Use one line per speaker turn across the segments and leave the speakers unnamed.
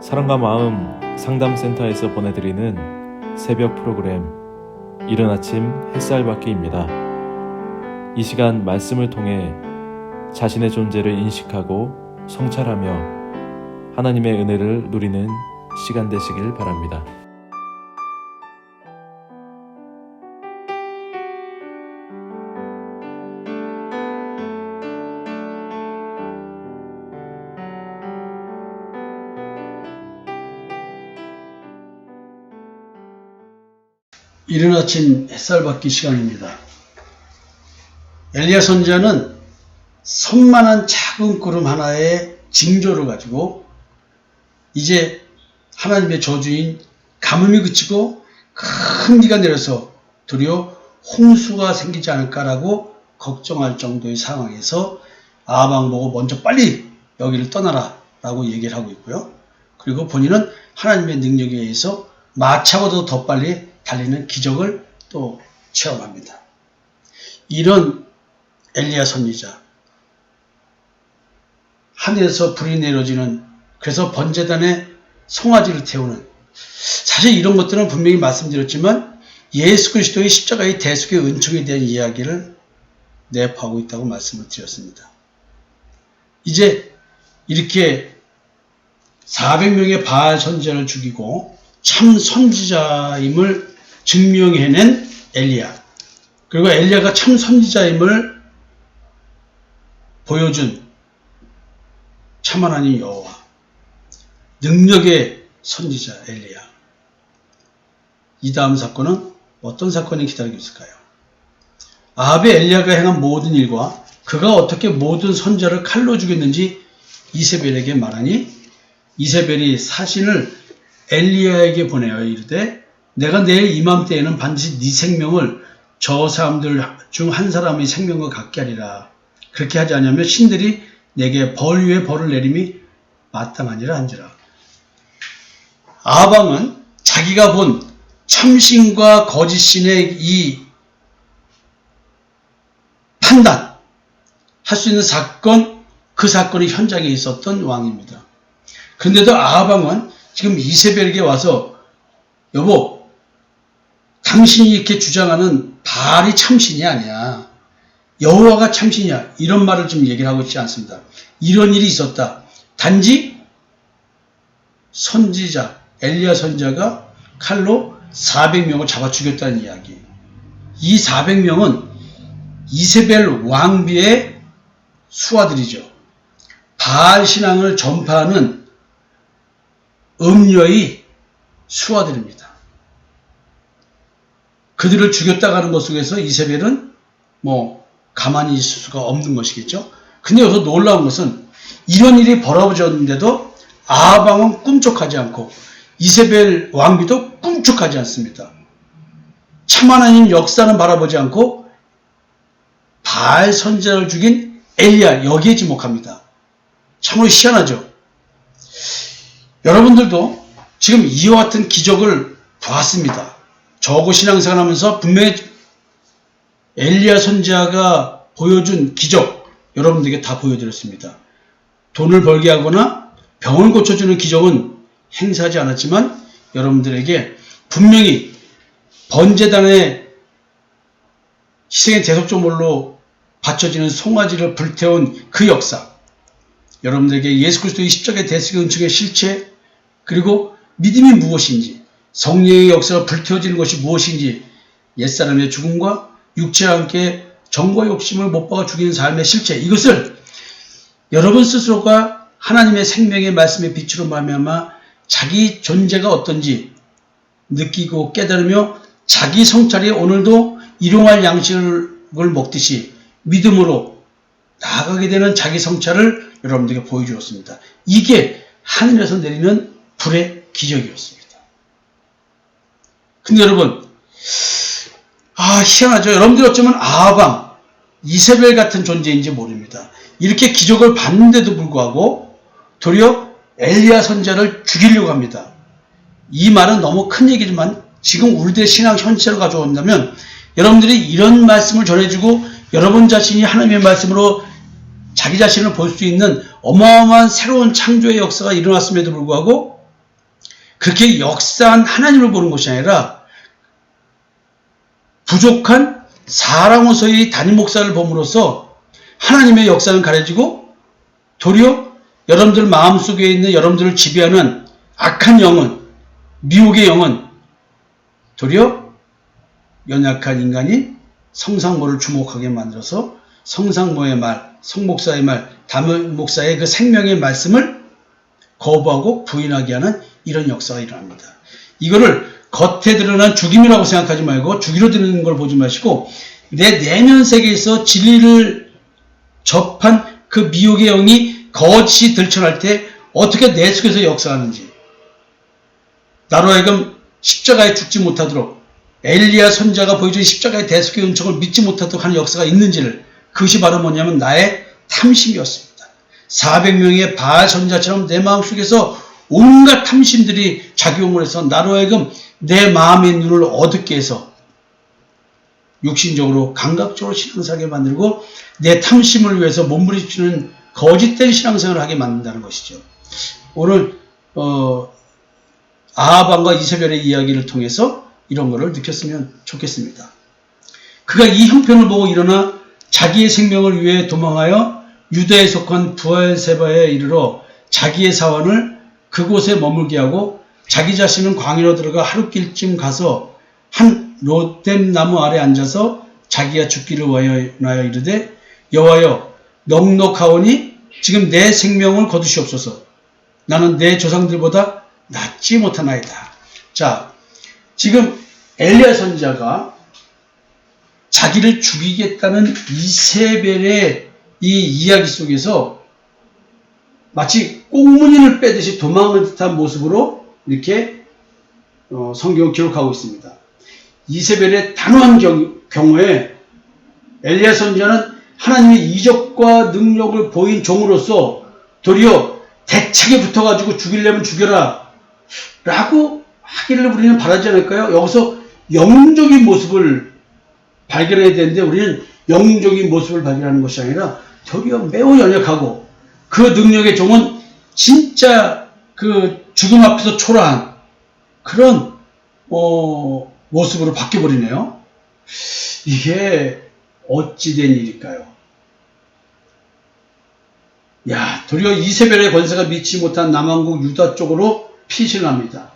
사랑과 마음 상담센터에서 보내드리는 새벽 프로그램 이른 아침 햇살받기입니다. 이 시간 말씀을 통해 자신의 존재를 인식하고 성찰하며 하나님의 은혜를 누리는 시간 되시길 바랍니다.
이른 아침 햇살 받기 시간입니다. 엘리야 선지자는 선만한 작은 구름 하나의 징조를 가지고 이제 하나님의 저주인 가뭄이 그치고 큰 비가 내려서 도리어 홍수가 생기지 않을까라고 걱정할 정도의 상황에서 아합 보고 먼저 빨리 여기를 떠나라 라고 얘기를 하고 있고요. 그리고 본인은 하나님의 능력에 의해서 마차보다도 더 빨리 달리는 기적을 또 체험합니다. 이런 엘리야 선지자, 하늘에서 불이 내려지는, 그래서 번제단에 송아지를 태우는, 사실 이런 것들은 분명히 말씀드렸지만 예수 그리스도의 십자가의 대속의 은총에 대한 이야기를 내포하고 있다고 말씀을 드렸습니다. 이제 이렇게 400명의 바알 선지자를 죽이고 참 선지자임을 증명해낸 엘리야, 그리고 엘리야가 참 선지자임을 보여준 참 하나님 여호와, 능력의 선지자 엘리야. 이 다음 사건은 어떤 사건이 기다리고 있을까요? 아합의 엘리야가 행한 모든 일과 그가 어떻게 모든 선지자를 칼로 죽였는지 이세벨에게 말하니 이세벨이 사신을 엘리야에게 보내어 이르되 내가 내일 이맘때에는 반드시 네 생명을 저 사람들 중 한 사람의 생명과 같게 하리라. 그렇게 하지 않으면 신들이 내게 벌 위에 벌을 내림이 마땅하니라 한지라. 아합 왕은 자기가 본 참신과 거짓신의 이 판단 할 수 있는 사건, 그 사건이 현장에 있었던 왕입니다. 그런데도 아합 왕은 지금 이세벨에게 와서 여보, 당신이 이렇게 주장하는 바알이 참신이 아니야, 여호와가 참신이야, 이런 말을 지금 얘기를 하고 있지 않습니다. 이런 일이 있었다. 단지 선지자 엘리야 선지자가 칼로 400명을 잡아 죽였다는 이야기. 이 400명은 이세벨 왕비의 수하들이죠. 바알 신앙을 전파하는 음녀의 수하들입니다. 그들을 죽였다가 하는 것 속에서 이세벨은 가만히 있을 수가 없는 것이겠죠. 근데 여기서 놀라운 것은 이런 일이 벌어졌는데도 아합 왕은 꿈쩍하지 않고 이세벨 왕비도 꿈쩍하지 않습니다. 참 하나님 역사는 바라보지 않고 바알 선지자를 죽인 엘리야, 여기에 지목합니다. 참으로 희한하죠. 여러분들도 지금 이와 같은 기적을 보았습니다. 저하고 신앙생활 하면서 분명히 엘리야 선지자가 보여준 기적 여러분들에게 다 보여드렸습니다. 돈을 벌게 하거나 병을 고쳐주는 기적은 행사하지 않았지만 여러분들에게 분명히 번제단에 희생의 대속제물로 바쳐지는 송아지를 불태운 그 역사, 여러분들에게 예수 그리스도의 십자가의 대속의 은총의 실체, 그리고 믿음이 무엇인지, 성령의 역사가 불태워지는 것이 무엇인지, 옛사람의 죽음과 육체와 함께 정과 욕심을 못 박아 죽이는 삶의 실체, 이것을 여러분 스스로가 하나님의 생명의 말씀의 빛으로 말미암아 자기 존재가 어떤지 느끼고 깨달으며 자기 성찰이 오늘도 일용할 양식을 먹듯이 믿음으로 나아가게 되는 자기 성찰을 여러분들에게 보여주었습니다. 이게 하늘에서 내리는 불의 기적이었습니다. 근데 여러분, 희한하죠. 여러분들 어쩌면 아합 왕, 이세벨 같은 존재인지 모릅니다. 이렇게 기적을 봤는데도 불구하고 도리어 엘리야 선지자를 죽이려고 합니다. 이 말은 너무 큰 얘기지만 지금 우리들의 신앙 현실을 가져온다면 여러분들이 이런 말씀을 전해주고 여러분 자신이 하나님의 말씀으로 자기 자신을 볼 수 있는 어마어마한 새로운 창조의 역사가 일어났음에도 불구하고 그렇게 역사한 하나님을 보는 것이 아니라 부족한 사랑호서의 담임 목사를 봄으로써 하나님의 역사는 가려지고 도리어 여러분들 마음속에 있는 여러분들을 지배하는 악한 영은, 미혹의 영은 도리어 연약한 인간이 성상모를 주목하게 만들어서 성상모의 말, 성목사의 말, 담임 목사의 그 생명의 말씀을 거부하고 부인하게 하는 이런 역사가 일어납니다. 이거를 겉에 드러난 죽임이라고 생각하지 말고 죽이로 드러나는 걸 보지 마시고 내 내면 세계에서 진리를 접한 그 미혹의 영이 거짓이 들춰날 때 어떻게 내 속에서 역사하는지, 나로 하여금 십자가에 죽지 못하도록 엘리야 선자가 보여준 십자가의 대속의 은총을 믿지 못하도록 하는 역사가 있는지를, 그것이 바로 뭐냐면 나의 탐심이었습니다. 400명의 바알 선자처럼 내 마음속에서 온갖 탐심들이 작용을 해서 나로 하여금 내 마음의 눈을 어둡게 해서 육신적으로 감각적으로 신앙생활을 만들고 내 탐심을 위해서 몸부림치는 거짓된 신앙생활을 하게 만든다는 것이죠. 오늘 아합왕과 이세벨의 이야기를 통해서 이런 거를 느꼈으면 좋겠습니다. 그가 이 형편을 보고 일어나 자기의 생명을 위해 도망하여 유다에 속한 부엘세바에 이르러 자기의 사원을 그곳에 머물게 하고 자기 자신은 광야로 들어가 하룻길쯤 가서 한 로뎀나무 아래 앉아서 자기가 죽기를 원하여 이르되 여호와여 넉넉하오니 지금 내 생명을 거두시옵소서. 나는 내 조상들보다 낫지 못하나이다. 자, 지금 엘리야 선지자가 자기를 죽이겠다는 이세벨의 이 이야기 속에서 마치 꽁무니를 빼듯이 도망을 듯한 모습으로 이렇게 성경을 기록하고 있습니다. 이세벨의 단호한 경우에 엘리야 선지자는 하나님의 이적과 능력을 보인 종으로서 도리어 대책에 붙어가지고 죽이려면 죽여라 라고 하기를 우리는 바라지 않을까요? 여기서 영웅적인 모습을 발견해야 되는데 우리는 영웅적인 모습을 발견하는 것이 아니라 도리어 매우 연약하고 그 능력의 종은 진짜 그 죽음 앞에서 초라한 그런 모습으로 바뀌어버리네요. 이게 어찌된 일일까요? 야, 도리어 이세벨의 권세가 미치 못한 남왕국 유다 쪽으로 피신합니다.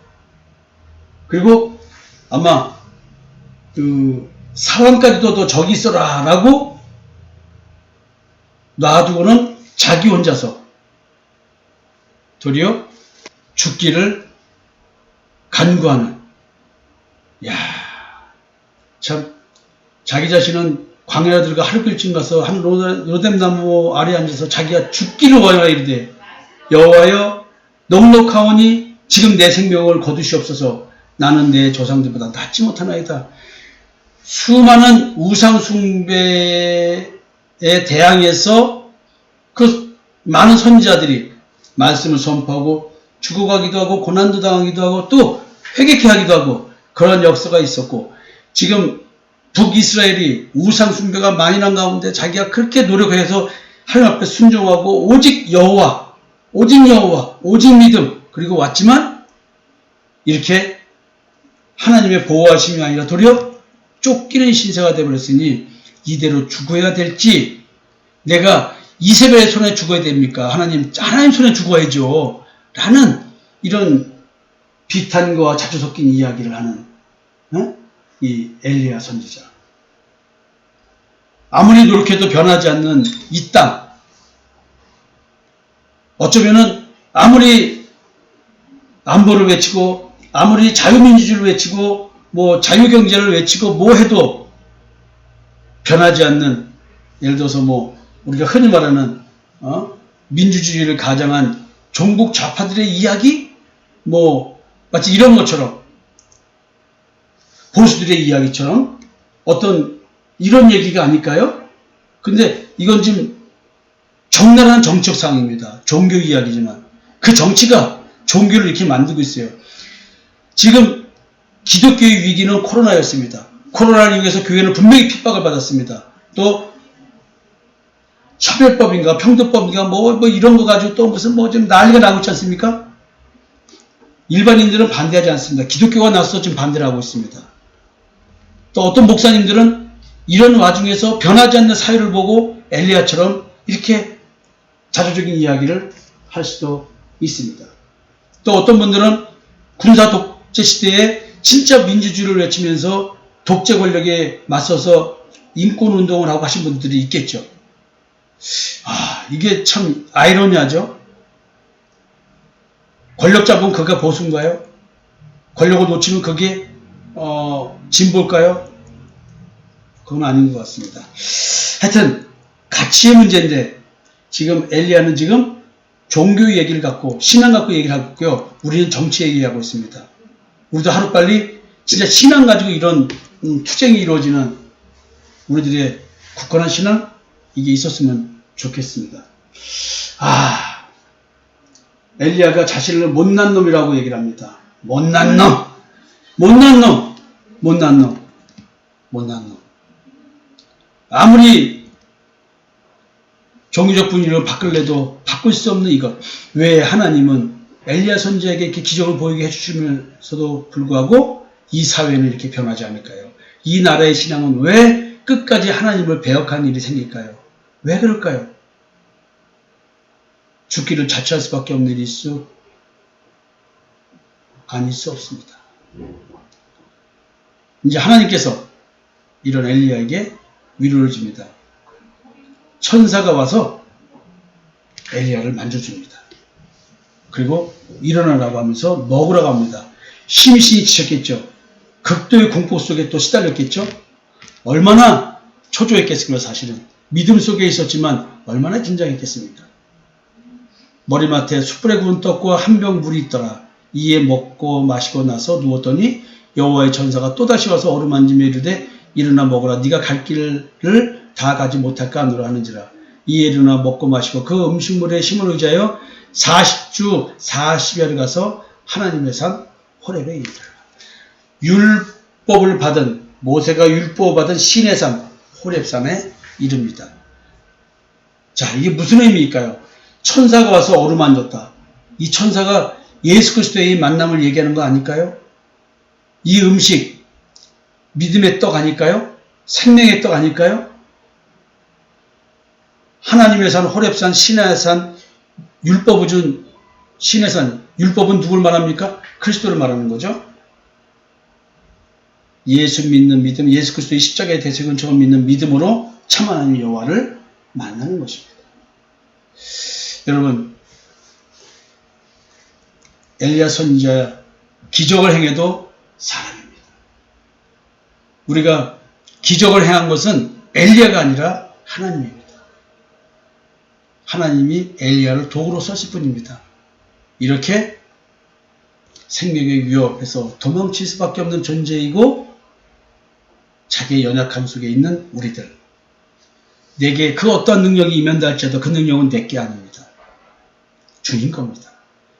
그리고 아마 그 사람까지도 너 저기 있어라 라고 놔두고는 자기 혼자서 도리어 죽기를 간구하는, 야, 참 자기 자신은 광야에 들어가 하룻길쯤 가서 한 로뎀나무 아래 앉아서 자기가 죽기를 원하여 이르되 여호와여 넉넉하오니 지금 내 생명을 거두시옵소서. 나는 내 조상들보다 낫지 못하나이다. 수많은 우상 숭배에 대항해서 그 많은 선지자들이 말씀을 선포하고 죽어가기도 하고 고난도 당하기도 하고 또 회개케 하기도 하고 그런 역사가 있었고, 지금 북이스라엘이 우상 숭배가 많이 난 가운데 자기가 그렇게 노력해서 하나님 앞에 순종하고 오직 여호와, 오직 믿음 그리고 왔지만 이렇게 하나님의 보호하심이 아니라 도리어 쫓기는 신세가 되어버렸으니 이대로 죽어야 될지, 내가 이세벨의 손에 죽어야 됩니까? 하나님 손에 죽어야죠 라는 이런 비탄과 자주 섞인 이야기를 하는 이 엘리야 선지자. 아무리 노력해도 변하지 않는 이 땅, 어쩌면은 아무리 안보를 외치고 아무리 자유민주주의를 외치고 뭐 자유경제를 외치고 뭐 해도 변하지 않는, 예를 들어서 뭐 우리가 흔히 말하는 민주주의를 가장한 종북 좌파들의 이야기, 뭐 마치 이런 것처럼 보수들의 이야기처럼 어떤 이런 얘기가 아닐까요? 근데 이건 지금 적나라한 정치적 상황입니다. 종교 이야기지만 그 정치가 종교를 이렇게 만들고 있어요. 지금 기독교의 위기는 코로나였습니다. 코로나를 이용해서 교회는 분명히 핍박을 받았습니다. 또 차별법인가 평등법인가 뭐 이런 거 가지고 또 무슨 뭐 지금 난리가 나고 있지 않습니까? 일반인들은 반대하지 않습니다. 기독교가 나서서 지금 반대를 하고 있습니다. 또 어떤 목사님들은 이런 와중에서 변하지 않는 사회를 보고 엘리야처럼 이렇게 자조적인 이야기를 할 수도 있습니다. 또 어떤 분들은 군사 독재 시대에 진짜 민주주의를 외치면서 독재 권력에 맞서서 인권운동을 하고 하신 분들이 있겠죠. 이게 참 아이러니하죠. 권력 잡으면 그가 보수인가요? 권력을 놓치면 그게 진보일까요? 그건 아닌 것 같습니다. 하여튼 가치의 문제인데 지금 엘리야는 지금 종교 얘기를 갖고 신앙 갖고 얘기를 하고 있고요. 우리는 정치 얘기하고 있습니다. 우리도 하루빨리 진짜 신앙 가지고 이런 투쟁이 이루어지는 우리들의 굳건한 신앙 이게 있었으면 좋겠습니다. 엘리야가 자신을 못난 놈이라고 얘기를 합니다. 못난 놈, 못난 놈, 못난 놈, 못난 놈. 아무리 종교적 분위기를 바꿀래도 바꿀 수 없는 이것. 왜 하나님은 엘리야 선지자에게 이렇게 기적을 보이게 해주시면서도 불구하고 이 사회는 이렇게 변하지 않을까요? 이 나라의 신앙은 왜 끝까지 하나님을 배역하는 일이 생길까요? 왜 그럴까요? 죽기를 자처할 수밖에 없는 일일 수 아닐 수 없습니다. 이제 하나님께서 이런 엘리야에게 위로를 줍니다. 천사가 와서 엘리야를 만져줍니다. 그리고 일어나라고 하면서 먹으라고 합니다. 심신이 지쳤겠죠. 극도의 공포 속에 또 시달렸겠죠. 얼마나 초조했겠습니까. 사실은 믿음 속에 있었지만 얼마나 긴장했겠습니까. 머리맡에 숯불에 구운 떡과 한 병 물이 있더라. 이에 먹고 마시고 나서 누웠더니 여호와의 천사가 또다시 와서 어루만지며 이르되 일어나 먹으라. 네가 갈 길을 다 가지 못할까 하노라 하는지라. 이에 일어나 먹고 마시고 그 음식물에 힘을 의지하여 40주 40여를 가서 하나님의 산 호렙에 이르더라. 율법을 받은 모세가 율법을 받은 신의 산 호렙산에 이릅니다. 자, 이게 무슨 의미일까요? 천사가 와서 어루만졌다. 이 천사가 예수 그리스도의 만남을 얘기하는 거 아닐까요? 이 음식 믿음의 떡 아닐까요? 생명의 떡 아닐까요? 하나님의 산 호렙산 신의 산 율법을 준 신의 산 율법은 누굴 말합니까? 그리스도를 말하는 거죠. 예수 믿는 믿음, 예수 그리스도의 십자가의 대속은 처음 믿는 믿음으로 참 하나님 여호와를 만나는 것입니다. 여러분, 엘리야 선지자 기적을 행해도 사람입니다. 우리가 기적을 행한 것은 엘리야가 아니라 하나님입니다. 하나님이 엘리야를 도구로 썼을 뿐입니다. 이렇게 생명의 위협에서 도망칠 수밖에 없는 존재이고 자기의 연약함 속에 있는 우리들, 내게 그 어떤 능력이 임한다 할지라도 그 능력은 내게 아닙니다. 주님 겁니다.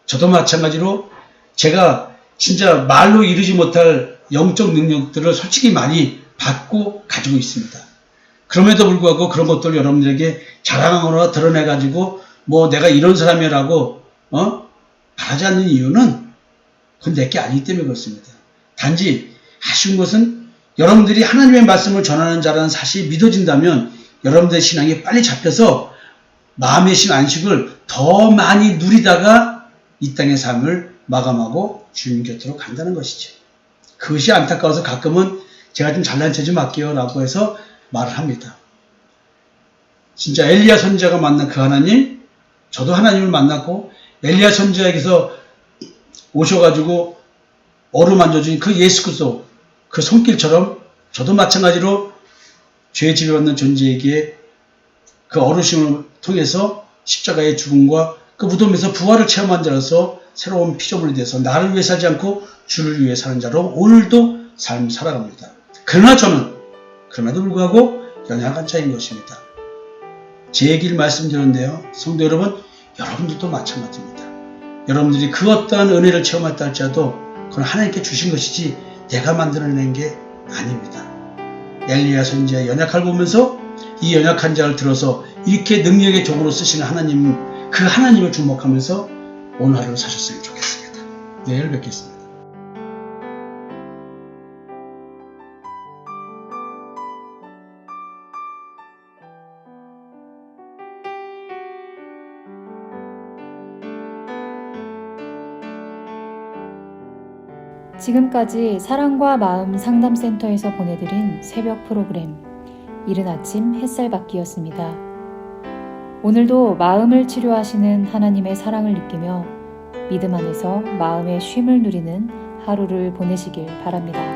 저도 마찬가지로 제가 진짜 말로 이루지 못할 영적 능력들을 솔직히 많이 받고 가지고 있습니다. 그럼에도 불구하고 그런 것들을 여러분들에게 자랑하거나 드러내가지고 뭐 내가 이런 사람이라고 말하지 않는 이유는 그건 내게 아니기 때문에 그렇습니다. 단지 아쉬운 것은 여러분들이 하나님의 말씀을 전하는 자라는 사실이 믿어진다면 여러분들의 신앙이 빨리 잡혀서 마음의 신 안식을 더 많이 누리다가 이 땅의 삶을 마감하고 주님 곁으로 간다는 것이죠. 그것이 안타까워서 가끔은 제가 좀 잘난 체 좀 할게요 라고 해서 말을 합니다. 진짜 엘리야 선지자가 만난 그 하나님, 저도 하나님을 만났고 엘리야 선지자에게서 오셔가지고 어루만져준 그 예수 그리스도 그 손길처럼 저도 마찬가지로 죄 지배받는 존재에게 그 어르심을 통해서 십자가의 죽음과 그 무덤에서 부활을 체험한 자로서 새로운 피조물이 돼서 나를 위해 살지 않고 주를 위해 사는 자로 오늘도 삶을 살아갑니다. 그러나 저는 그럼에도 불구하고 연약한 자인 것입니다. 제 얘기를 말씀드렸는데요. 성도 여러분, 여러분들도 마찬가지입니다. 여러분들이 그 어떠한 은혜를 체험했다 할지라도 그건 하나님께 주신 것이지 내가 만들어낸 게 아닙니다. 엘리야 선지자의 연약함을 보면서 이 연약한 자를 들어서 이렇게 능력의 종으로 쓰시는 하나님, 그 하나님을 주목하면서 오늘 하루를 사셨으면 좋겠습니다. 내일 뵙겠습니다.
지금까지 사랑과 마음 상담센터에서 보내드린 새벽 프로그램 이른 아침 햇살받기였습니다. 오늘도 마음을 치료하시는 하나님의 사랑을 느끼며 믿음 안에서 마음의 쉼을 누리는 하루를 보내시길 바랍니다.